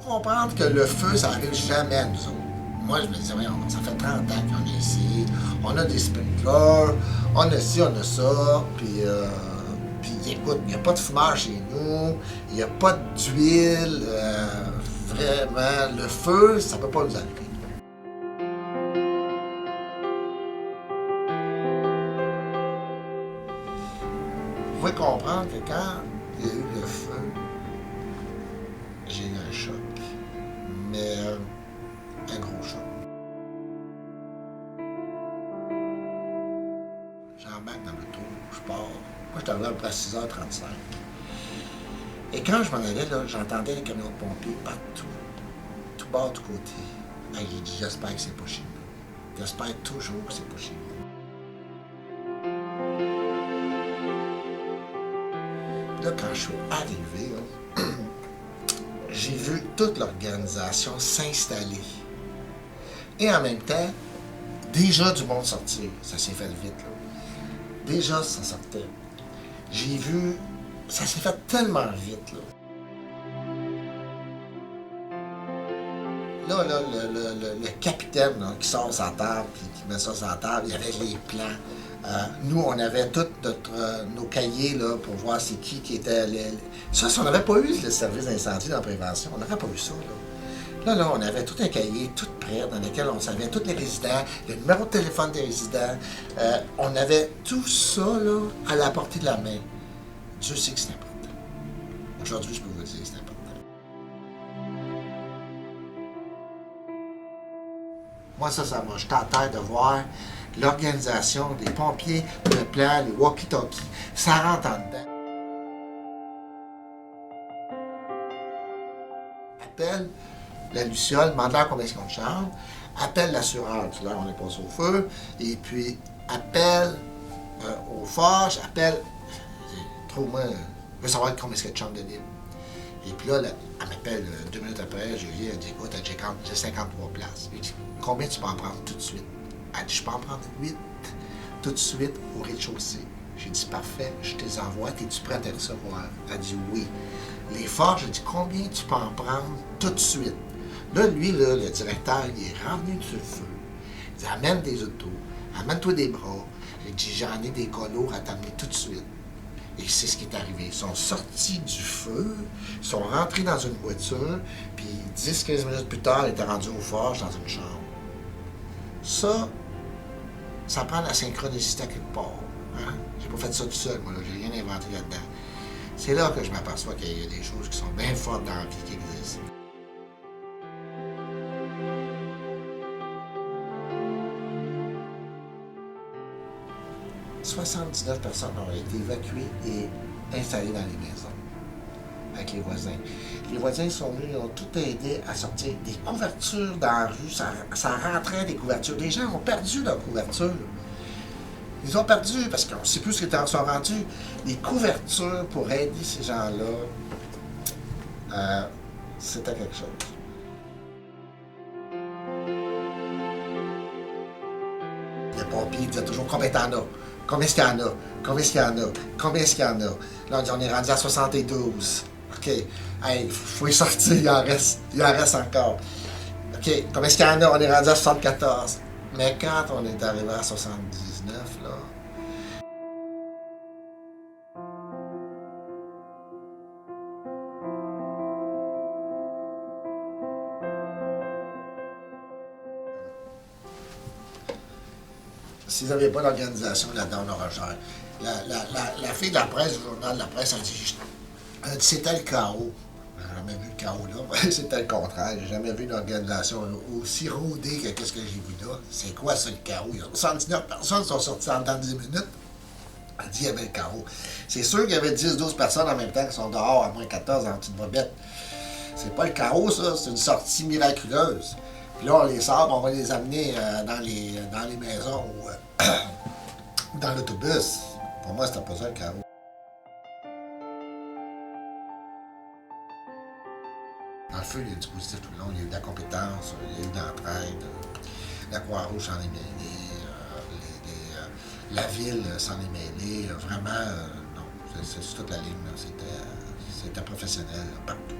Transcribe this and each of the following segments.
faut comprendre que le feu, ça n'arrive jamais à nous autres. Moi, je me disais, voyons, ça fait 30 ans qu'on est ici, on a des sprinklers, on a ci, on a ça, puis écoute, il n'y a pas de fumeur chez nous, il n'y a pas d'huile, vraiment, le feu, ça ne peut pas nous arriver. Vous pouvez comprendre que quand il y a eu le feu, j'ai eu un choc, mais un gros choc. J'embarque dans l'auto, je pars. Moi, je suis arrivé à peu près à 6h35. Et quand je m'en allais, là, j'entendais les camions de pompiers partout, tout bas, tout côté. Hey, j'ai dit, j'espère que c'est pas chez nous. J'espère toujours que c'est pas chez nous. Là, quand je suis arrivé, là, j'ai vu toute l'organisation s'installer. Et en même temps, déjà du monde sortir. Ça s'est fait vite, là. Déjà, ça sortait. J'ai vu, ça s'est fait tellement vite, là. Là, le capitaine là, qui sort sa table, puis qui met ça sur la table, il y avait les plans. Nous, on avait tous nos cahiers là, pour voir c'est qui était... Ça, si on n'avait pas eu le service d'incendie dans la prévention, on n'aurait pas eu ça, là. Là, on avait tout un cahier, tout prêt, dans lequel on savait tous les résidents, le numéro de téléphone des résidents. On avait tout ça, là, à la portée de la main. Dieu sait que c'est important. Aujourd'hui, je peux vous dire que c'est important. Moi, ça m'a jeté à terre de voir l'organisation des pompiers, le plan, les walkie-talkies. Ça rentre en dedans. Appelle la Luciole, demande-leur combien est-ce qu'on charge. Appelle l'assureur, là, on est passé au feu. Et puis, appelle au forge, appelle. Trouve-moi, je veux savoir combien est-ce qu'il y a de chambres de libre. Et puis là, elle m'appelle 2 minutes après, Julie, elle dit, écoute, j'ai 53 places. Je dis, combien tu peux en prendre tout de suite? Elle dit, je peux en prendre 8 tout de suite au rez-de-chaussée. J'ai dit, parfait, je te les envoie, es-tu prêt à te recevoir? Elle dit, oui. Les forges, j'ai dit, combien tu peux en prendre tout de suite? Là, lui, là, le directeur, il est revenu sur le feu. Il dit, amène des autos, amène-toi des bras. J'ai dit, j'en ai des colos à t'amener tout de suite. Et c'est ce qui est arrivé. Ils sont sortis du feu, ils sont rentrés dans une voiture, puis 10-15 minutes plus tard, ils étaient rendus aux forges dans une chambre. Ça prend la synchronicité à quelque part. Hein? J'ai pas fait ça tout seul, moi, j'ai rien inventé là-dedans. C'est là que je m'aperçois qu'il y a des choses qui sont bien fortes dans la vie qui existent. « 79 personnes ont été évacuées et installées dans les maisons avec les voisins. Les voisins sont venus, ils ont tout aidé à sortir des couvertures dans la rue. Ça rentrait des couvertures. Les gens ont perdu leurs couvertures. Ils ont perdu parce qu'on ne sait plus ce qu'ils sont rendus. Les couvertures pour aider ces gens-là, c'était quelque chose. Les pompiers disaient toujours combien t'en as? Combien est-ce qu'il y en a? Combien est-ce qu'il y en a? Combien est-ce qu'il y en a? Là, on dit on est rendu à 72. OK. Hey, faut y sortir, il en reste encore. OK. Combien est-ce qu'il y en a? On est rendu à 74. Mais quand on est arrivé à 79, là. S'ils n'avaient pas d'organisation là-dedans, on aurait géré. La fille de la presse, du journal de la presse, elle dit c'était le chaos. J'ai jamais vu le chaos là. C'était le contraire. J'ai jamais vu une organisation aussi rodée que ce que j'ai vu là. C'est quoi ça, le chaos? Il y a 79 personnes qui sont sorties en temps de 10 minutes. Elle dit qu'il y avait le chaos. C'est sûr qu'il y avait 10-12 personnes en même temps qui sont dehors à moins 14 en petite bobette. C'est pas le chaos, ça. C'est une sortie miraculeuse. Puis là, on les sort, on va les amener dans les maisons ou dans l'autobus. Pour moi, c'était pas ça le chaos. Dans le feu, il y a eu du positif tout le long. Il y a eu de la compétence, il y a eu de l'entraide. La Croix-Rouge s'en est mêlée, la ville s'en est mêlée. Vraiment, non, c'est toute la ligne. C'était professionnel partout.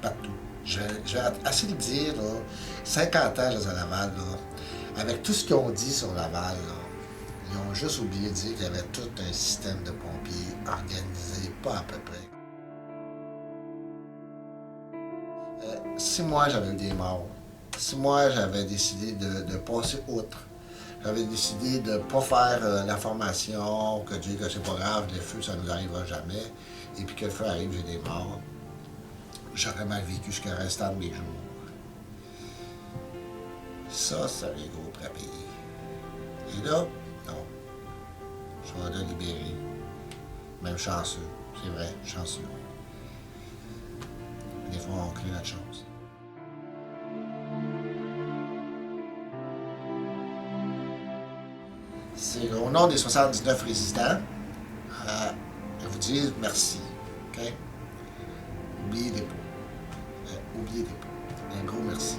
partout. Je vais assez le dire, là, 50 ans, je à Laval, là, avec tout ce qu'ils ont dit sur Laval, là, ils ont juste oublié de dire qu'il y avait tout un système de pompiers organisé, pas à peu près. Si moi j'avais eu des morts, si moi j'avais décidé de passer outre, j'avais décidé de ne pas faire la formation, que Dieu que c'est pas grave, le feu ça nous arrivera jamais, et puis que le feu arrive, j'ai des morts, j'aurais mal vécu jusqu'à restant de mes jours. Ça serait gros pour à payer. Et là, non. Je vais le libérer. Même chanceux. C'est vrai, chanceux. Des fois, on crée notre chance. C'est au nom des 79 résidents, je vous dire merci. OK? Oubliez pas. Oubliez pas. Un gros merci.